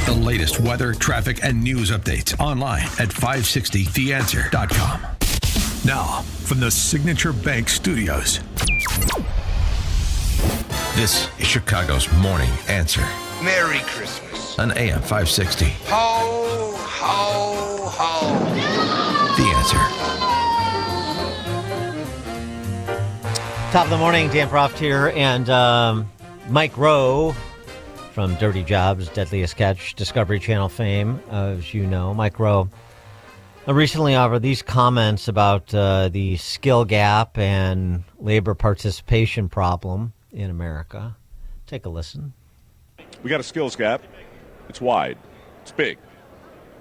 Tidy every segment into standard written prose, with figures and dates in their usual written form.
The latest weather, traffic, and news updates online at 560theanswer.com. Now, from the Signature Bank Studios, this is Chicago's Morning Answer. Merry Christmas. On AM 560. Ho, ho, ho. The Answer. Top of the morning, Dan Proft here, and Mike Rowe from Dirty Jobs, Deadliest Catch, Discovery Channel fame, as you know. Mike Rowe recently offered these comments about the skill gap and labor participation problem in America. Take a listen. We got a skills gap. It's wide. It's big.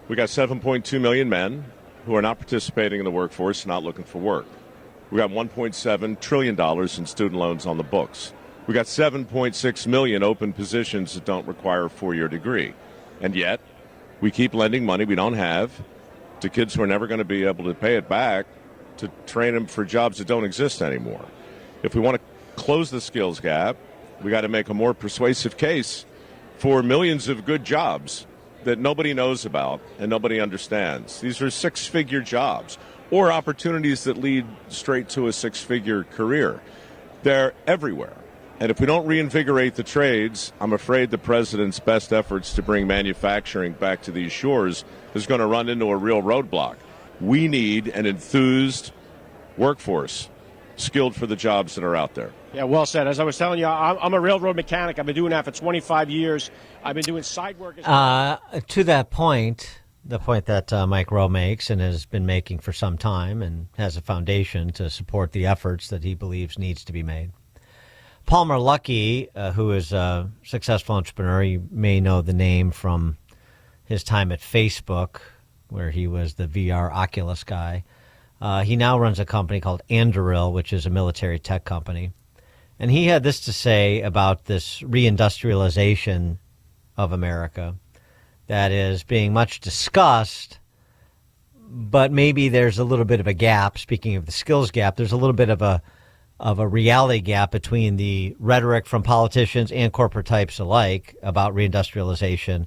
We got 7.2 million men who are not participating in the workforce, not looking for work. We got $1.7 trillion in student loans on the books. We got 7.6 million open positions that don't require a four-year degree. And yet, we keep lending money we don't have to kids who are never going to be able to pay it back to train them for jobs that don't exist anymore. If we want to close the skills gap, we got to make a more persuasive case for millions of good jobs that nobody knows about and nobody understands. These are six-figure jobs or opportunities that lead straight to a six-figure career. They're everywhere. And if we don't reinvigorate the trades, I'm afraid the president's best efforts to bring manufacturing back to these shores is going to run into a real roadblock. We need an enthused workforce, skilled for the jobs that are out there. Yeah, well said. As I was telling you, I'm a railroad mechanic. I've been doing that for 25 years. I've been doing side work. To that point, the point that Mike Rowe makes and has been making for some time and has a foundation to support the efforts that he believes needs to be made. Palmer Luckey, who is a successful entrepreneur, you may know the name from his time at Facebook, where he was the VR Oculus guy. He now runs a company called Anduril, which is a military tech company. And he had this to say about this reindustrialization of America that is being much discussed, but maybe there's a little bit of a gap. Speaking of the skills gap, there's a little bit of a reality gap between the rhetoric from politicians and corporate types alike about reindustrialization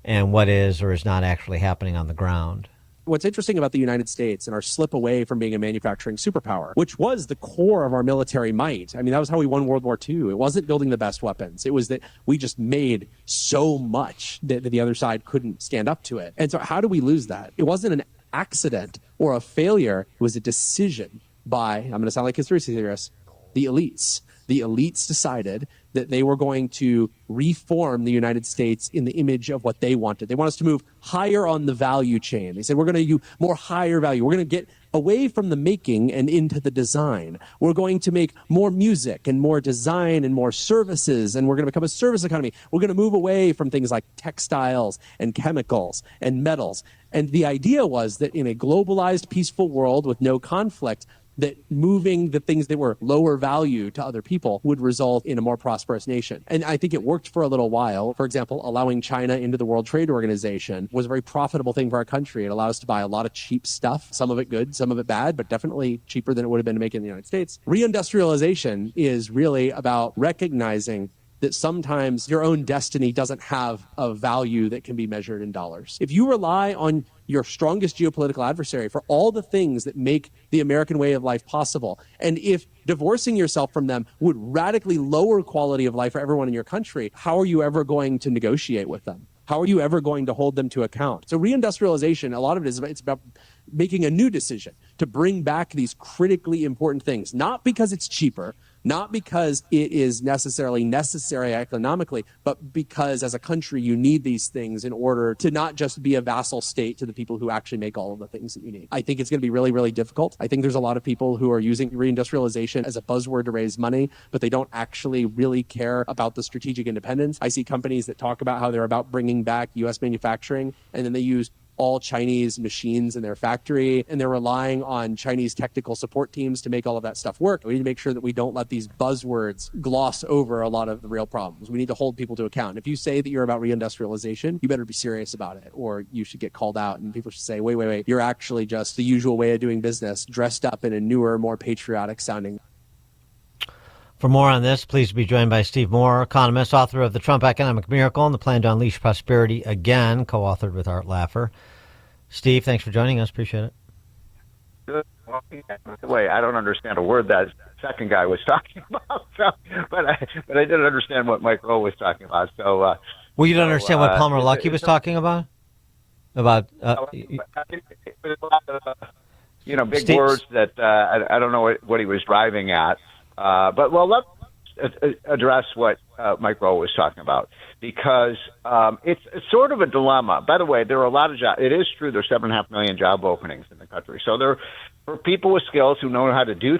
and what is or is not actually happening on the ground. What's interesting about the United States and our slip away from being a manufacturing superpower, which was the core of our military might. I mean, that was how we won World War II. It wasn't building the best weapons. It was that we just made so much that the other side couldn't stand up to it. And so how do we lose that? It wasn't an accident or a failure. It was a decision by, I'm going to sound like conspiracy theorists, the elites. The elites decided that they were going to reform the United States in the image of what they wanted. They want us to move higher on the value chain. They said, we're going to do more higher value. We're going to get away from the making and into the design. We're going to make more music and more design and more services, and we're going to become a service economy. We're going to move away from things like textiles and chemicals and metals. And the idea was that in a globalized, peaceful world with no conflict, that moving the things that were lower value to other people would result in a more prosperous nation. And I think it worked for a little while. For example, allowing China into the World Trade Organization was a very profitable thing for our country. It allowed us to buy a lot of cheap stuff, some of it good, some of it bad, but definitely cheaper than it would have been to make it in the United States. Reindustrialization is really about recognizing that sometimes your own destiny doesn't have a value that can be measured in dollars. If you rely on your strongest geopolitical adversary for all the things that make the American way of life possible, and if divorcing yourself from them would radically lower quality of life for everyone in your country, how are you ever going to negotiate with them? How are you ever going to hold them to account? So reindustrialization, a lot of it is it's about making a new decision to bring back these critically important things, not because it's cheaper, not because it is necessarily necessary economically, but because as a country you need these things in order to not just be a vassal state to the people who actually make all of the things that you need. I think it's going to be really, really difficult. I think there's a lot of people who are using reindustrialization as a buzzword to raise money, but they don't actually really care about the strategic independence. I see companies that talk about how they're about bringing back U.S. manufacturing, and then they use all Chinese machines in their factory, and they're relying on Chinese technical support teams to make all of that stuff work. We need to make sure that we don't let these buzzwords gloss over a lot of the real problems. We need to hold people to account. If you say that you're about reindustrialization, you better be serious about it, or you should get called out, and people should say, wait, you're actually just the usual way of doing business, dressed up in a newer, more patriotic sounding. For more on this, please be joined by Steve Moore, economist, author of The Trump Economic Miracle and the Plan to Unleash Prosperity Again, co-authored with Art Laffer. Steve, thanks for joining us. Appreciate it. Good. Well, by the way, I don't understand a word that second guy was talking about, but I didn't understand what Mike Rowe was talking about. So, well, you don't understand what Palmer Luckey was talking about? About big words that I don't know what he was driving at. But let's address what Mike Rowe was talking about, because it's sort of a dilemma. By the way, there are a lot of jobs. It is true there's 7.5 million job openings in the country. So there, for people with skills who know how to do,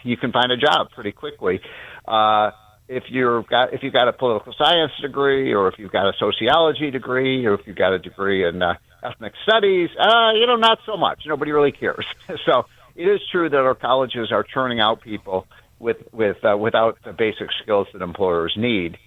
you can find a job pretty quickly. If you've got a political science degree, or if you've got a sociology degree, or if you've got a degree in ethnic studies, not so much. Nobody really cares. So it is true that our colleges are churning out people without the basic skills that employers need.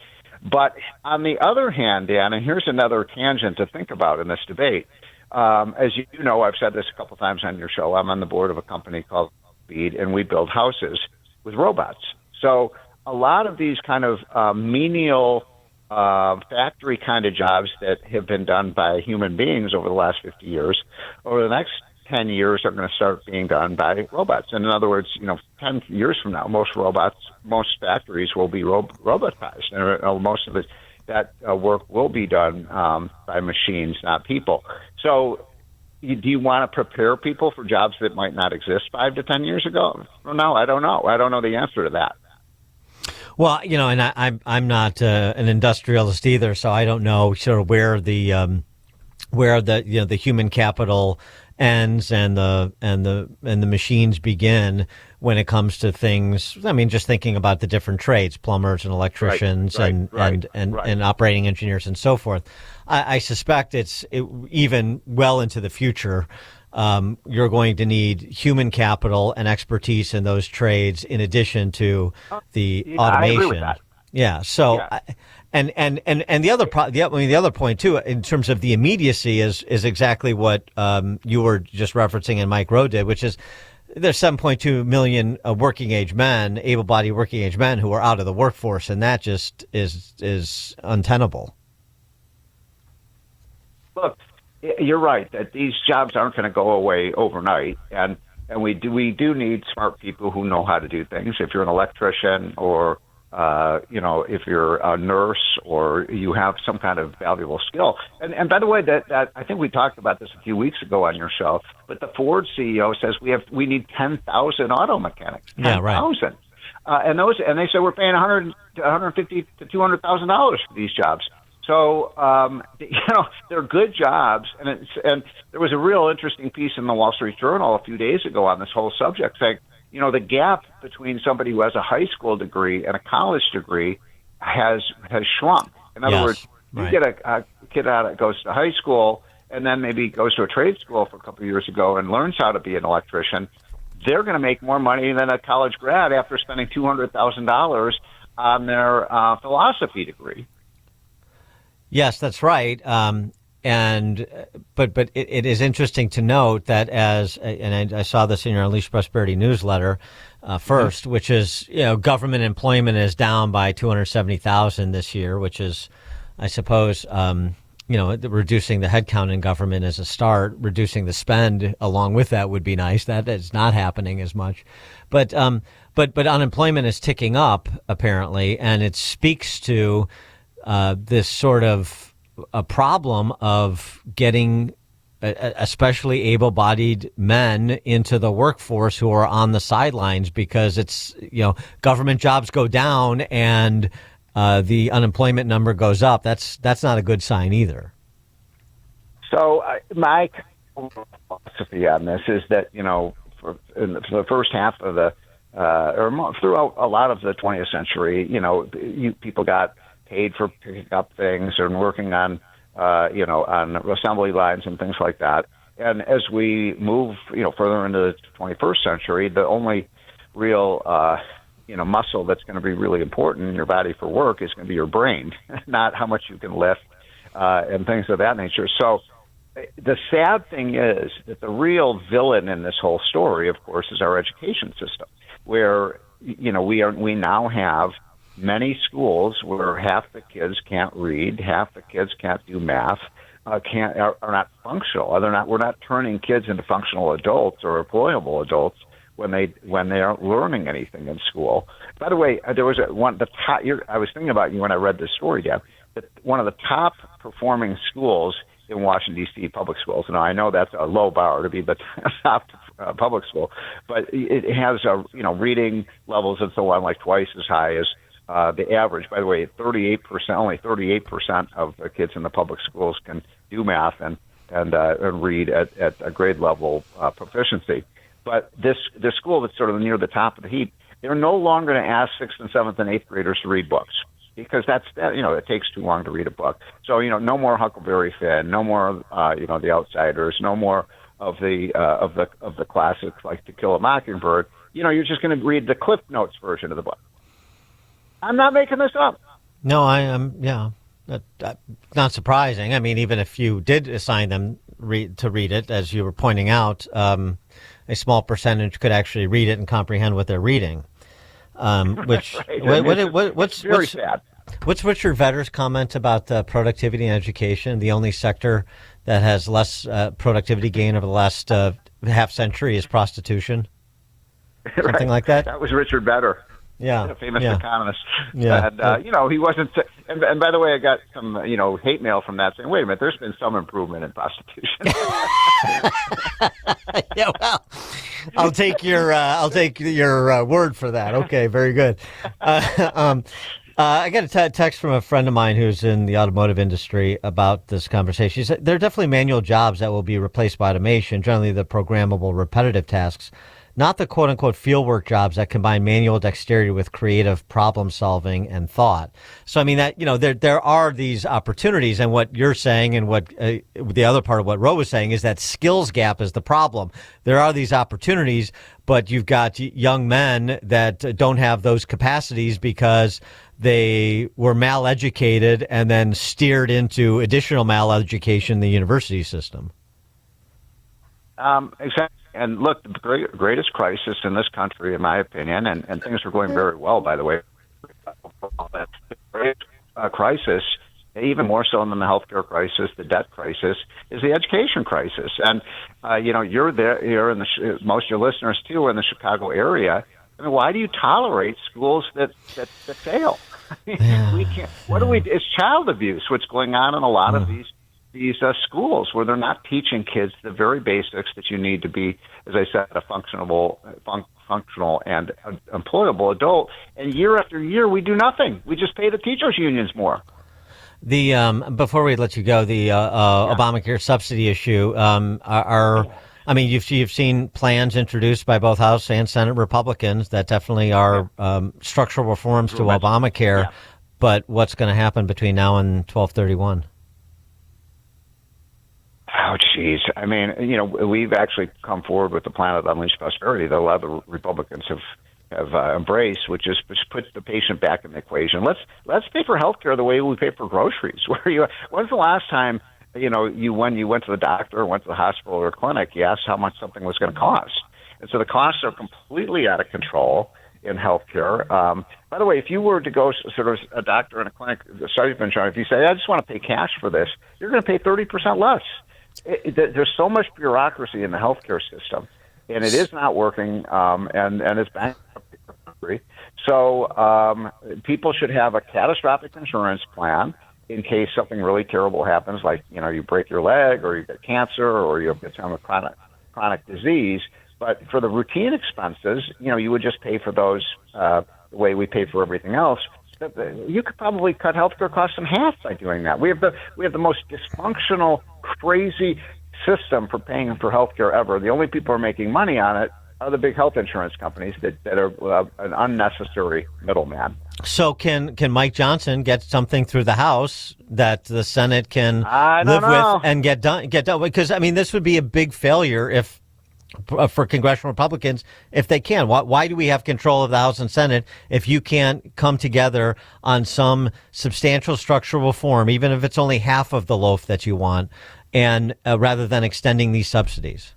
But on the other hand, Dan, and here's another tangent to think about in this debate. As you know, I've said this a couple times on your show. I'm on the board of a company called Speed, and we build houses with robots. So a lot of these kind of menial factory kind of jobs that have been done by human beings over the last 50 years, over the next 10 years are going to start being done by robots. And in other words, 10 years from now, most factories will be robotized, and most of that work will be done by machines, not people. So do you want to prepare people for jobs that might not exist 5 to 10 years ago? No, I don't know. I don't know the answer to that. Well, and I'm not an industrialist either, so I don't know sort of where the human capital ends and the machines begin when it comes to things. I mean, just thinking about the different trades, plumbers and electricians and operating engineers and so forth. I suspect even well into the future. You're going to need human capital and expertise in those trades, in addition to the automation. I agree with that. Yeah. So, yeah. And the other point too, in terms of the immediacy, is exactly what you were just referencing and Mike Rowe did, which is there's 7.2 million able-bodied working age men who are out of the workforce, and that just is untenable. Look, you're right that these jobs aren't going to go away overnight, and we do need smart people who know how to do things. If you're an electrician, or if you're a nurse, or you have some kind of valuable skill. And by the way, that I think we talked about this a few weeks ago on your show. But the Ford CEO says we need 10,000 auto mechanics. 10,000. Yeah, right. And they say we're paying $150,000 to $200,000 for these jobs. So, they're good jobs. And there was a real interesting piece in the Wall Street Journal a few days ago on this whole subject saying, the gap between somebody who has a high school degree and a college degree has shrunk. In other words, you get a kid out that goes to high school and then maybe goes to a trade school for a couple of years ago and learns how to be an electrician. They're going to make more money than a college grad after spending $200,000 on their philosophy degree. Yes, that's right. But it is interesting to note that and I saw this in your Unleash Prosperity newsletter first, which is, government employment is down by 270,000 this year, which is, I suppose, reducing the headcount in government as a start. Reducing the spend along with that would be nice. That is not happening as much, but unemployment is ticking up apparently, and it speaks to this sort of a problem of getting especially able-bodied men into the workforce who are on the sidelines, because it's, government jobs go down and the unemployment number goes up. That's not a good sign either. So my philosophy on this is that, for the first half of or throughout a lot of the 20th century, people got paid for picking up things and working on assembly lines and things like that. And as we move, further into the 21st century, the only real, muscle that's going to be really important in your body for work is going to be your brain, not how much you can lift and things of that nature. So the sad thing is that the real villain in this whole story, of course, is our education system, where we now have many schools where half the kids can't read, half the kids can't do math, are not functional. We're not turning kids into functional adults or employable adults when they aren't learning anything in school. By the way, there was I was thinking about you when I read this story, Deb. That one of the top performing schools in Washington D.C. public schools. Now I know that's a low bar to be the top public school, but it has reading levels and so on like twice as high as the average. By the way, 38%, only 38% of the kids in the public schools can do math and read at a grade level proficiency. But this school that's sort of near the top of the heap, they're no longer going to ask 6th and 7th and 8th graders to read books because it takes too long to read a book. So no more Huckleberry Finn, no more The Outsiders, no more of the classics like To Kill a Mockingbird. You're just going to read the Cliff Notes version of the book. I'm not making this up. No, I am. Yeah, not surprising. I mean, even if you did assign them to read it, as you were pointing out, a small percentage could actually read it and comprehend what they're reading. Which right. What's very sad. What's Richard Vedder's comment about productivity and education? The only sector that has less productivity gain over the last half century is prostitution. Something right. like that. That was Richard Vedder. Yeah, a famous yeah. economist. Yeah. And, he wasn't. And by the way, I got some, hate mail from that saying, wait a minute, there's been some improvement in prostitution. Yeah, well, I'll take your word for that. Okay, very good. I got a text from a friend of mine who's in the automotive industry about this conversation. He said there are definitely manual jobs that will be replaced by automation, generally the programmable, repetitive tasks, not the quote-unquote fieldwork jobs that combine manual dexterity with creative problem-solving and thought. So, I mean, that there are these opportunities, and what you're saying and what the other part of what Ro was saying is that skills gap is the problem. There are these opportunities, but you've got young men that don't have those capacities because they were mal-educated and then steered into additional mal-education in the university system. Exactly. And look, the greatest crisis in this country, in my opinion, and things are going very well, by the way, the greatest crisis, even more so than the healthcare crisis, the debt crisis, is the education crisis. And, you're there, most of your listeners, too, are in the Chicago area. I mean, why do you tolerate schools that fail? We can't. It's child abuse, what's going on in a lot of these schools where they're not teaching kids the very basics that you need to be, as I said, a functional and employable adult. And year after year, we do nothing. We just pay the teachers' unions more. The before we let you go, the Obamacare subsidy issue. You've seen plans introduced by both House and Senate Republicans that definitely are structural reforms to Obamacare. Yeah. But what's going to happen between now and 12/31? Oh, geez. I mean, we've actually come forward with the plan of unleashed prosperity that a lot of the Republicans have embraced, which is put the patient back in the equation. Let's pay for health care the way we pay for groceries. When's the last time, when you went to the doctor or went to the hospital or clinic, you asked how much something was going to cost? And so the costs are completely out of control in healthcare. By the way, if you were to go sort of a doctor in a clinic, if you say, I just want to pay cash for this, you're going to pay 30% less. There's so much bureaucracy in the healthcare system, and it is not working, and it's bankrupt. So people should have a catastrophic insurance plan in case something really terrible happens, like you break your leg, or you get cancer, or you get some chronic disease. But for the routine expenses, you would just pay for those the way we pay for everything else. You could probably cut healthcare costs in half by doing that. We have the most dysfunctional, crazy system for paying for healthcare ever. The only people who are making money on it are the big health insurance companies that are an unnecessary middleman. So can Mike Johnson get something through the House that the Senate can live with and get done? Because this would be a big failure for congressional Republicans if they can. Why do we have control of the House and Senate if you can't come together on some substantial structural reform, even if it's only half of the loaf that you want, and rather than extending these subsidies?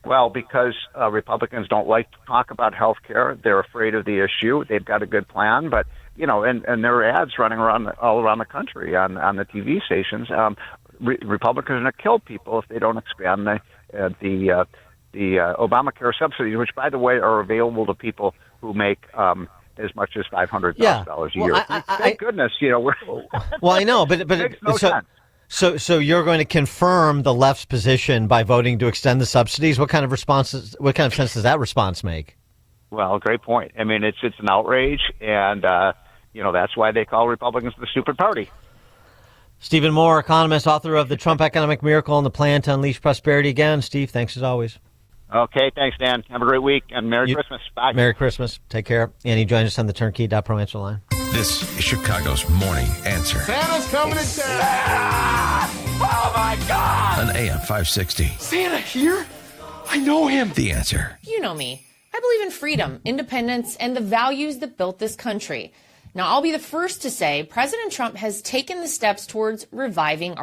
Well, because Republicans don't like to talk about health care. They're afraid of the issue. They've got a good plan, but, and there are ads running all around the country on the TV stations. Republicans are going to kill people if they don't expand the Obamacare subsidies, which, by the way, are available to people who make as much as $500,000 a year. Thank goodness, we're. Well, I know, but makes no sense. So you're going to confirm the left's position by voting to extend the subsidies? What kind of sense does that response make? Well, great point. I mean, it's an outrage, and that's why they call Republicans the stupid party. Stephen Moore, economist, author of The Trump Economic Miracle and the Plan to Unleash Prosperity. Again, Steve, thanks as always. Okay, thanks, Dan. Have a great week, and Merry Christmas. Bye. Merry Christmas. Take care. And he joins us on the Turnkey.Pro answer line. This is Chicago's Morning Answer. Santa's coming to town. Oh, my God. On AM 560. Santa here? I know him. The Answer. You know me. I believe in freedom, independence, and the values that built this country. Now, I'll be the first to say President Trump has taken the steps towards reviving our